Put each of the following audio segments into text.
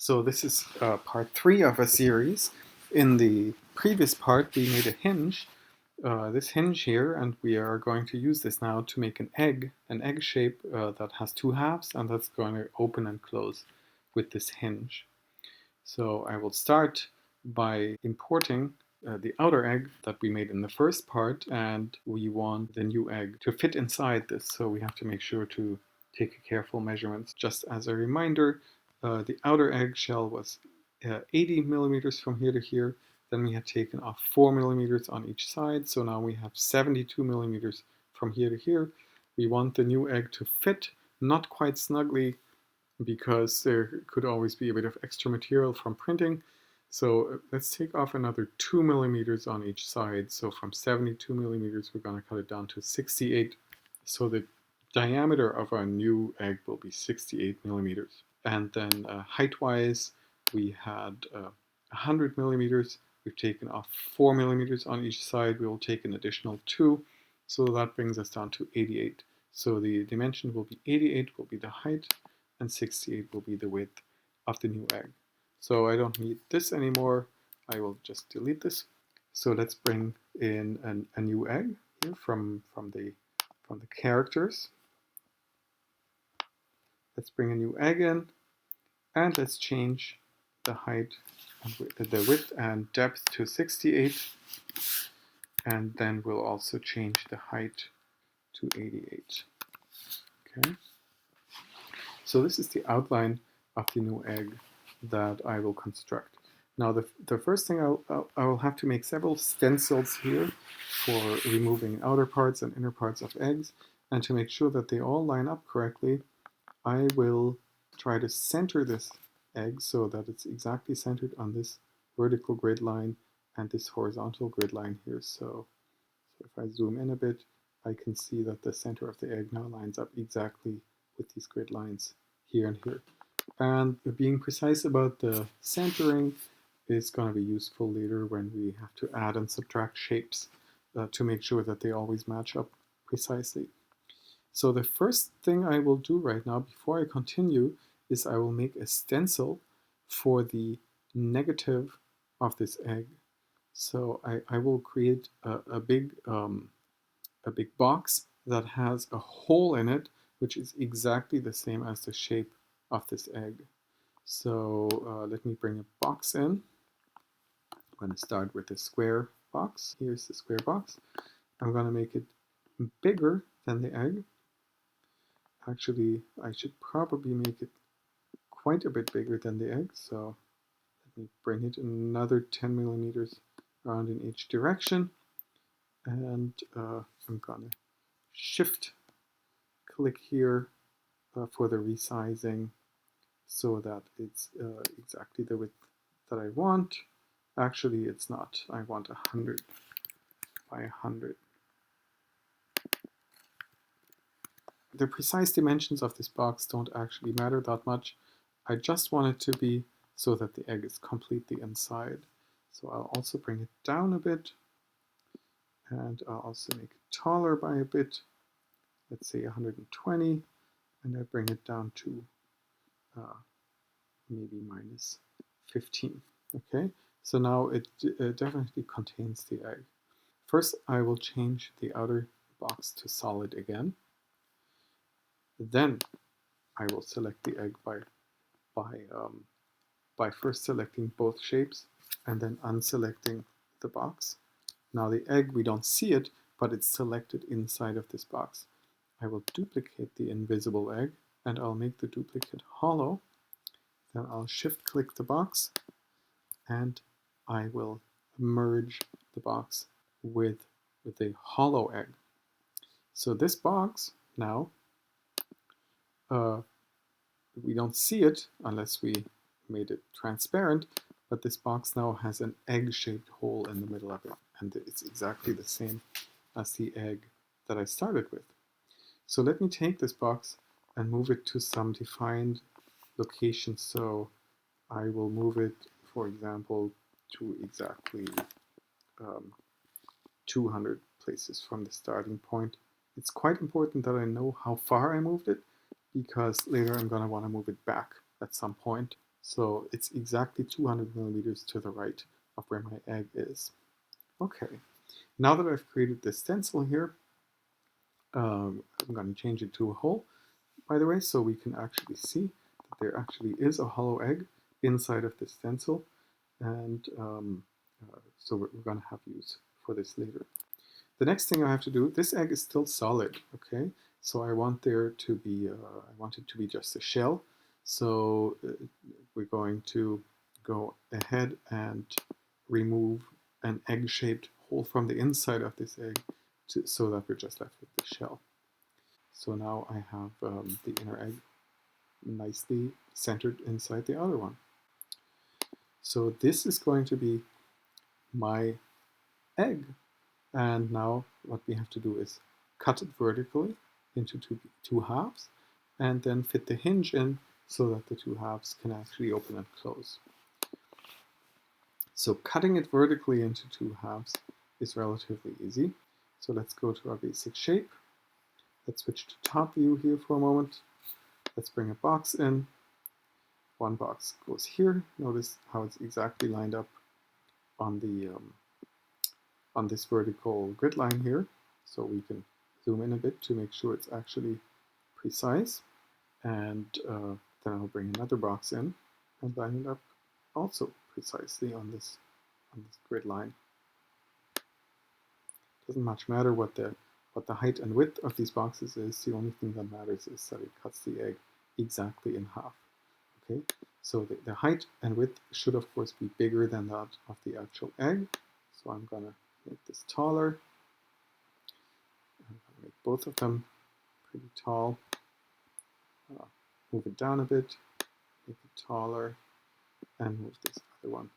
So this is part 3 of a series. In the previous part we made a hinge, this hinge here, and we are going to use this now to make an egg shape that has two halves, and that's going to open and close with this hinge. So I will start by importing the outer egg that we made in the first part, and we want the new egg to fit inside this, so we have to make sure to take careful measurements. Just as a reminder, the outer egg shell was 80 millimeters from here to here. Then we had taken off 4 millimeters on each side, so now we have 72 millimeters from here to here. We want the new egg to fit, not quite snugly, because there could always be a bit of extra material from printing. So let's take off another 2 millimeters on each side. So from 72 millimeters, we're going to cut it down to 68. So the diameter of our new egg will be 68 millimeters. And then height-wise, we had 100 millimeters. We've taken off 4 millimeters on each side. We will take an additional 2. So that brings us down to 88. So the dimension will be 88 will be the height, and 68 will be the width of the new egg. So I don't need this anymore. I will just delete this. So let's bring in a new egg here from the characters. Let's bring a new egg in, and let's change the height, the width and depth to 68, and then we'll also change the height to 88. Okay. So this is the outline of the new egg that I will construct. Now the first thing I will have to make several stencils here for removing outer parts and inner parts of eggs, and to make sure that they all line up correctly, I will try to center this egg so that it's exactly centered on this vertical grid line and this horizontal grid line here. So if I zoom in a bit, I can see that the center of the egg now lines up exactly with these grid lines here and here. And being precise about the centering is going to be useful later when we have to add and subtract shapes to make sure that they always match up precisely. So the first thing I will do right now before I continue is I will make a stencil for the negative of this egg. So I will create a big box that has a hole in it, which is exactly the same as the shape of this egg. So let me bring a box in. I'm going to start with the square box. Here's the square box. I'm going to make it bigger than the egg. Actually, I should probably make it quite a bit bigger than the egg. So let me bring it another 10 millimeters around in each direction. And I'm going to shift click here for the resizing so that it's exactly the width that I want. Actually, it's not. I want 100 by 100. The precise dimensions of this box don't actually matter that much. I just want it to be so that the egg is completely inside. So I'll also bring it down a bit, and I'll also make it taller by a bit. Let's say 120, and I bring it down to maybe minus 15. Okay, so now it definitely contains the egg. First, I will change the outer box to solid again. Then I will select the egg by first selecting both shapes and then unselecting the box. Now the egg, we don't see it, but it's selected inside of this box. I will duplicate the invisible egg, and I'll make the duplicate hollow. Then I'll shift click the box, and I will merge the box with a hollow egg. So this box now, we don't see it unless we made it transparent, but this box now has an egg-shaped hole in the middle of it, and it's exactly the same as the egg that I started with. So let me take this box and move it to some defined location. So I will move it, for example, to exactly 200 places from the starting point. It's quite important that I know how far I moved it, because later I'm going to want to move it back at some point. So it's exactly 200 millimeters to the right of where my egg is. Okay, now that I've created this stencil here, I'm going to change it to a hole, by the way, so we can actually see that there actually is a hollow egg inside of the stencil, and so we're going to have use for this later. The next thing I have to do, this egg is still solid, okay? So I want there to be, I want it to be just a shell. So we're going to go ahead and remove an egg-shaped hole from the inside of this egg so that we're just left with the shell. So now I have the inner egg nicely centered inside the outer one. So this is going to be my egg. And now what we have to do is cut it vertically into two halves and then fit the hinge in so that the two halves can actually open and close. So cutting it vertically into two halves is relatively easy. So let's go to our basic shape. Let's switch to top view here for a moment. Let's bring a box in. One box goes here. Notice how it's exactly lined up on the on this vertical grid line here. So we can zoom in a bit to make sure it's actually precise. And then I'll bring another box in and line it up also precisely on this grid line. Doesn't much matter what the height and width of these boxes is. The only thing that matters is that it cuts the egg exactly in half. Okay, so the height and width should of course be bigger than that of the actual egg. So I'm gonna make this taller. I'm gonna make both of them pretty tall. Move it down a bit, make it taller, and move this other one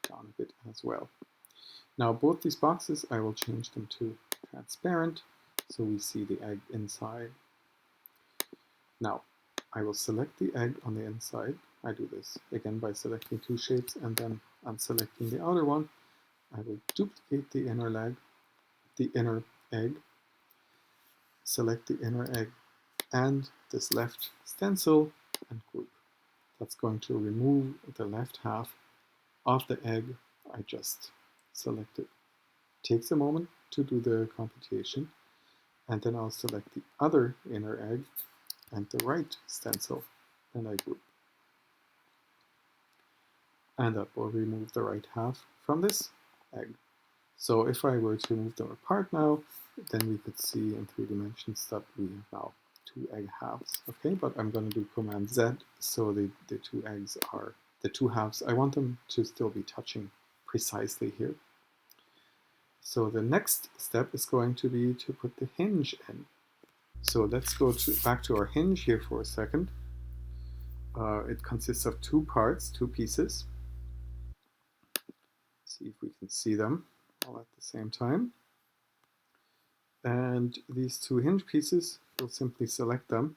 down a bit as well. Now both these boxes, I will change them to transparent so we see the egg inside. Now I will select the egg on the inside. I do this again by selecting two shapes and then unselecting the outer one. I will duplicate the inner egg, select the inner egg and this left stencil and group. That's going to remove the left half of the egg I just selected. Takes a moment to do the computation, and then I'll select the other inner egg and the right stencil, and I group. And that will remove the right half from this egg. So if I were to move them apart now, then we could see in 3 dimensions that we have now two egg halves. Okay, but I'm going to do Command Z, so the two eggs are the two halves. I want them to still be touching precisely here. So the next step is going to be to put the hinge in. So let's go back to our hinge here for a second. It consists of two parts, two pieces. See if we can see them all at the same time. And these two hinge pieces, we'll simply select them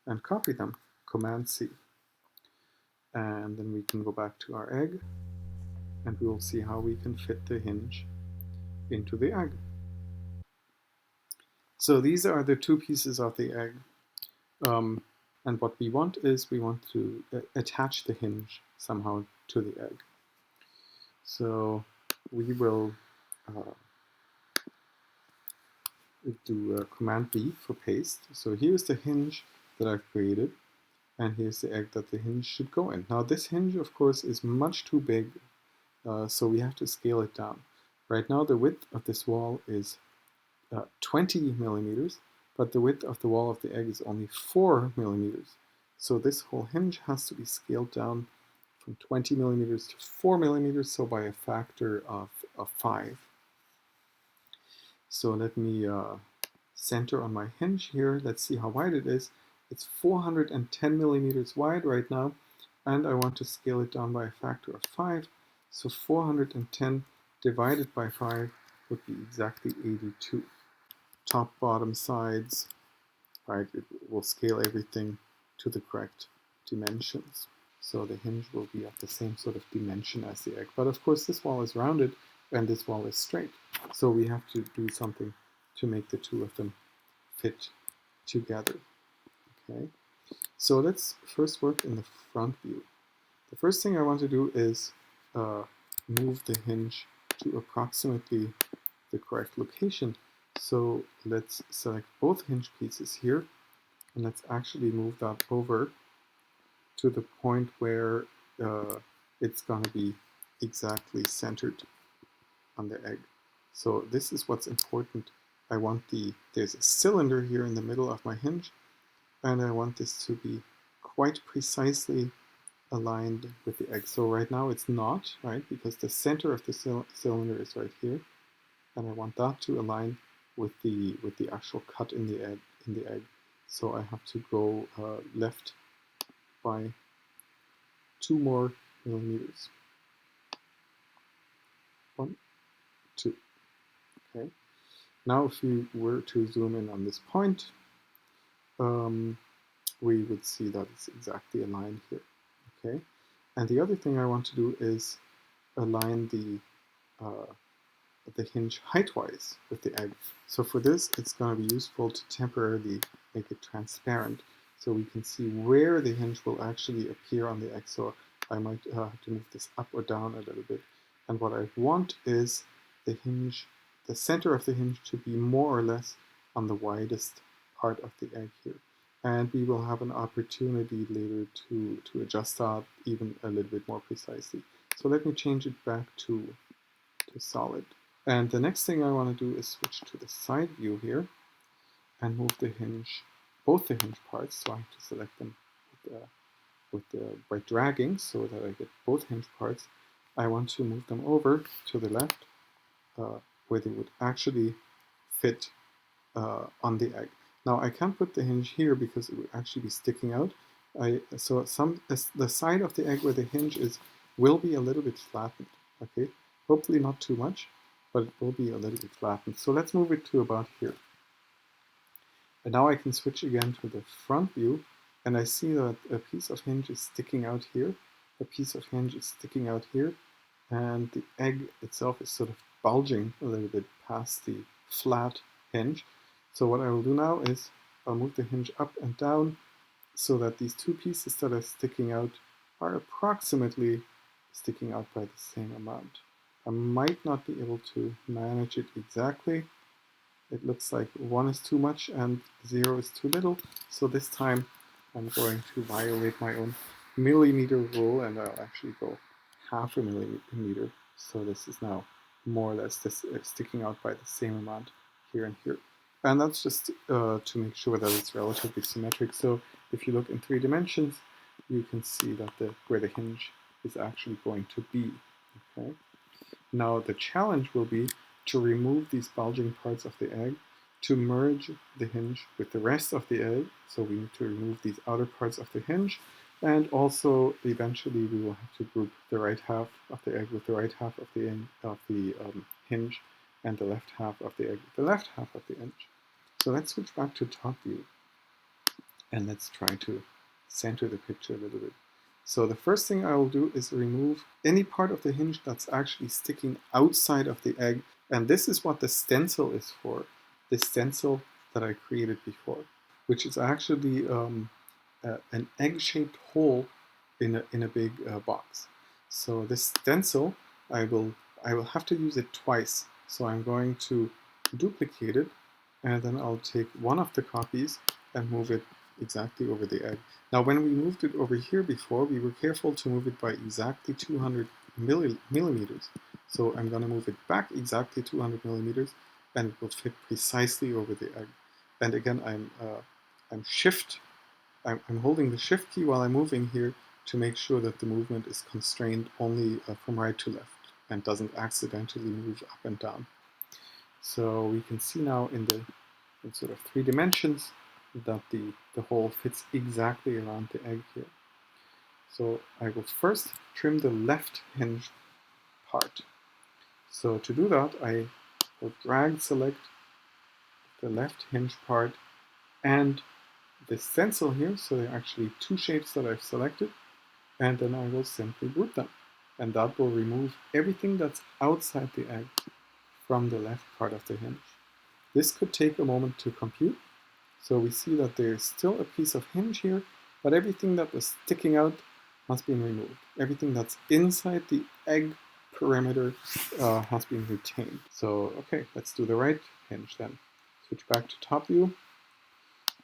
and copy them, Command C. And then we can go back to our egg and we will see how we can fit the hinge into the egg. So these are the two pieces of the egg. And what we want is we want to attach the hinge somehow to the egg. So we will do Command B for paste. So here's the hinge that I've created, and here's the egg that the hinge should go in. Now this hinge, of course, is much too big, so we have to scale it down. Right now the width of this wall is 20 millimeters, but the width of the wall of the egg is only 4 millimeters. So this whole hinge has to be scaled down from 20 millimeters to 4 millimeters, so by a factor of 5. So let me center on my hinge here. Let's see how wide it is. It's 410 millimeters wide right now, and I want to scale it down by a factor of 5. So 410 divided by 5 would be exactly 82. Top, bottom, sides, right? It will scale everything to the correct dimensions. So the hinge will be of the same sort of dimension as the egg. But of course this wall is rounded and this wall is straight. So we have to do something to make the two of them fit together. Okay. So let's first work in the front view. The first thing I want to do is move the hinge to approximately the correct location. So let's select both hinge pieces here, and let's actually move that over to the point where it's going to be exactly centered on the egg. So this is what's important. I want there's a cylinder here in the middle of my hinge, and I want this to be quite precisely aligned with the egg. So right now it's not, right? Because the center of the cylinder is right here, and I want that to align with the actual cut in the egg. So I have to go left by 2 more millimeters. 1, 2. Okay. Now, if we were to zoom in on this point, we would see that it's exactly aligned here. Okay. And the other thing I want to do is align the hinge height-wise with the egg. So for this, it's going to be useful to temporarily make it transparent so we can see where the hinge will actually appear on the egg. So I might have to move this up or down a little bit. And what I want is the center of the hinge to be more or less on the widest part of the egg here. And we will have an opportunity later to adjust that even a little bit more precisely. So let me change it back to solid. And the next thing I want to do is switch to the side view here and move the hinge, both the hinge parts. So I have to select them by dragging so that I get both hinge parts. I want to move them over to the left where they would actually fit on the egg. Now I can't put the hinge here because it would actually be sticking out. So the side of the egg where the hinge is will be a little bit flattened. Okay, hopefully not too much, but it will be a little bit flattened. So let's move it to about here. And now I can switch again to the front view, and I see that a piece of hinge is sticking out here, a piece of hinge is sticking out here, and the egg itself is sort of bulging a little bit past the flat hinge. So what I will do now is I'll move the hinge up and down so that these two pieces that are sticking out are approximately sticking out by the same amount. I might not be able to manage it exactly. It looks like 1 is too much and 0 is too little. So this time I'm going to violate my own millimeter rule, and I'll actually go half a millimeter. So this is now more or less sticking out by the same amount here and here. And that's just to make sure that it's relatively symmetric. So if you look in 3 dimensions, you can see that where the hinge is actually going to be. Okay. Now the challenge will be to remove these bulging parts of the egg, to merge the hinge with the rest of the egg. So we need to remove these outer parts of the hinge, and also eventually we will have to group the right half of the egg with the right half of the hinge, and the left half of the egg with the left half of the hinge. So let's switch back to top view, and let's try to center the picture a little bit. So the first thing I will do is remove any part of the hinge that's actually sticking outside of the egg. And this is what the stencil is for, the stencil that I created before, which is actually an egg-shaped hole in a big box. So this stencil, I will have to use it twice. So I'm going to duplicate it, and then I'll take one of the copies and move it exactly over the egg. Now when we moved it over here before, we were careful to move it by exactly 200 millimeters. So I'm going to move it back exactly 200 millimeters, and it will fit precisely over the egg. And again, I'm holding the shift key while I'm moving here to make sure that the movement is constrained only from right to left and doesn't accidentally move up and down. So we can see now in sort of 3 dimensions that the hole fits exactly around the egg here. So I will first trim the left hinge part. So to do that, I will drag select the left hinge part and the stencil here. So there are actually 2 shapes that I've selected, and then I will simply group them. And that will remove everything that's outside the egg from the left part of the hinge. This could take a moment to compute. So we see that there's still a piece of hinge here, but everything that was sticking out has been removed. Everything that's inside the egg perimeter has been retained. So, okay, let's do the right hinge then. Switch back to top view.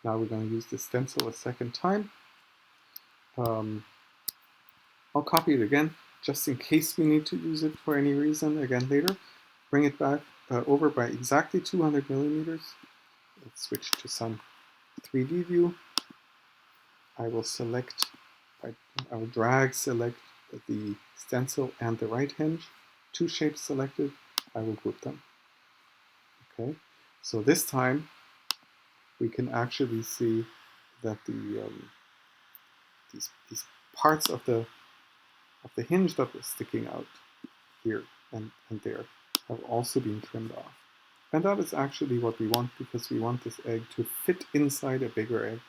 Now we're going to use the stencil a second time. I'll copy it again, just in case we need to use it for any reason again later. Bring it back over by exactly 200 millimeters. Let's switch to some 3D view. I will select the stencil and the right hinge. Two shapes selected, I will group them. Okay, so this time we can actually see that these parts of the hinge that was sticking out here and there have also been trimmed off. And that is actually what we want, because we want this egg to fit inside a bigger egg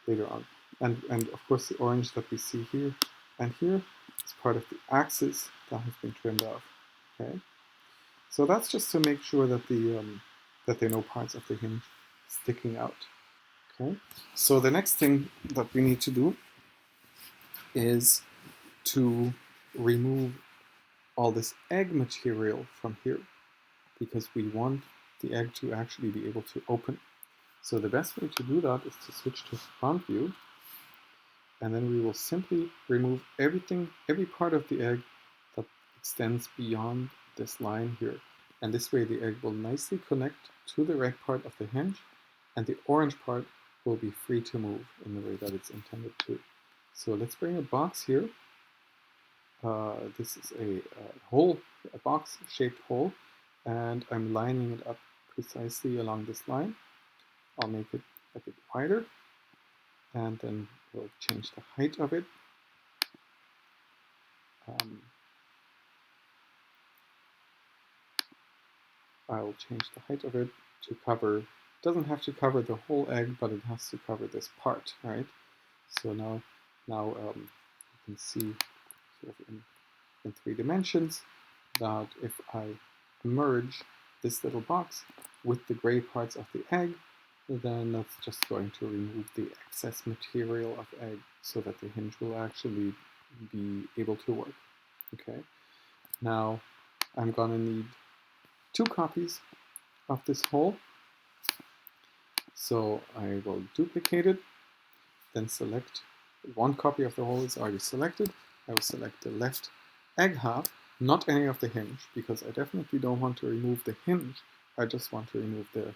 later on. And of course the orange that we see here and here is part of the axis that has been trimmed off. Okay, so that's just to make sure that that there are no parts of the hinge sticking out. Okay, so the next thing that we need to do is to remove all this egg material from here, because we want the egg to actually be able to open. So the best way to do that is to switch to front view, and then we will simply remove every part of the egg that extends beyond this line here. And this way the egg will nicely connect to the red part of the hinge, and the orange part will be free to move in the way that it's intended to. So let's bring a box here. This is a box-shaped hole, and I'm lining it up precisely along this line. I'll make it a bit wider, and then we'll change the height of it. I'll change the height of it to cover, doesn't have to cover the whole egg, but it has to cover this part, right? So now you can see sort of in 3 dimensions that if I merge this little box with the gray parts of the egg, then that's just going to remove the excess material of egg so that the hinge will actually be able to work. Okay, now I'm gonna need 2 copies of this hole. So I will duplicate it, then select 1 copy of the hole is already selected. I will select the left egg half, not any of the hinge, because I definitely don't want to remove the hinge. I just want to remove the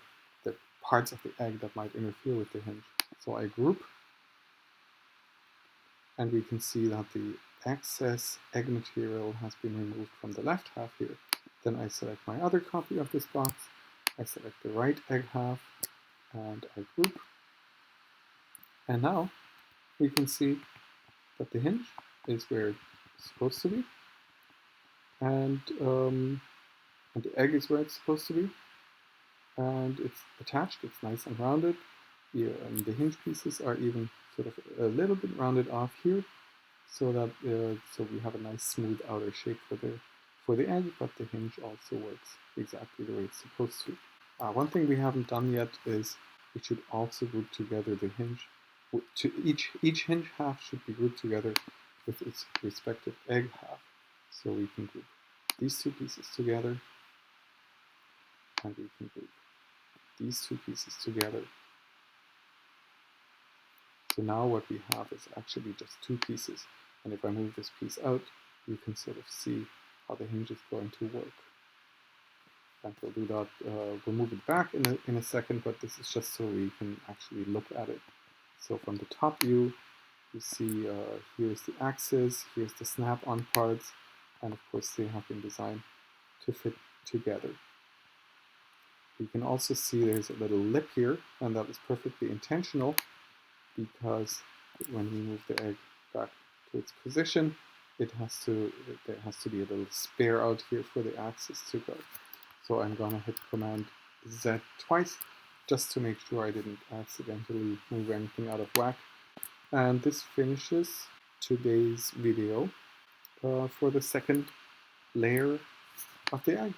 parts of the egg that might interfere with the hinge. So I group, and we can see that the excess egg material has been removed from the left half here. Then I select my other copy of this box, I select the right egg half, and I group. And now we can see that the hinge is where it's supposed to be, and the egg is where it's supposed to be, and it's attached, it's nice and rounded. The hinge pieces are even sort of a little bit rounded off here, so that so we have a nice smooth outer shape for the egg, but the hinge also works exactly the way it's supposed to. One thing we haven't done yet is we should also group together the hinge. Each hinge half should be grouped together with its respective egg half. So we can group these 2 pieces together, and we can group these 2 pieces together. So now what we have is actually just 2 pieces. And if I move this piece out, you can sort of see how the hinge is going to work. And we'll do that, we'll move it back in a second, but this is just so we can actually look at it. So from the top view, you see here's the axis, here's the snap-on parts, and of course they have been designed to fit together. You can also see there's a little lip here, and that is perfectly intentional, because when we move the egg back to its position, there has to be a little spare out here for the axis to go. So I'm gonna hit Command Z twice, just to make sure I didn't accidentally move anything out of whack. And this finishes today's video for the second layer of the egg.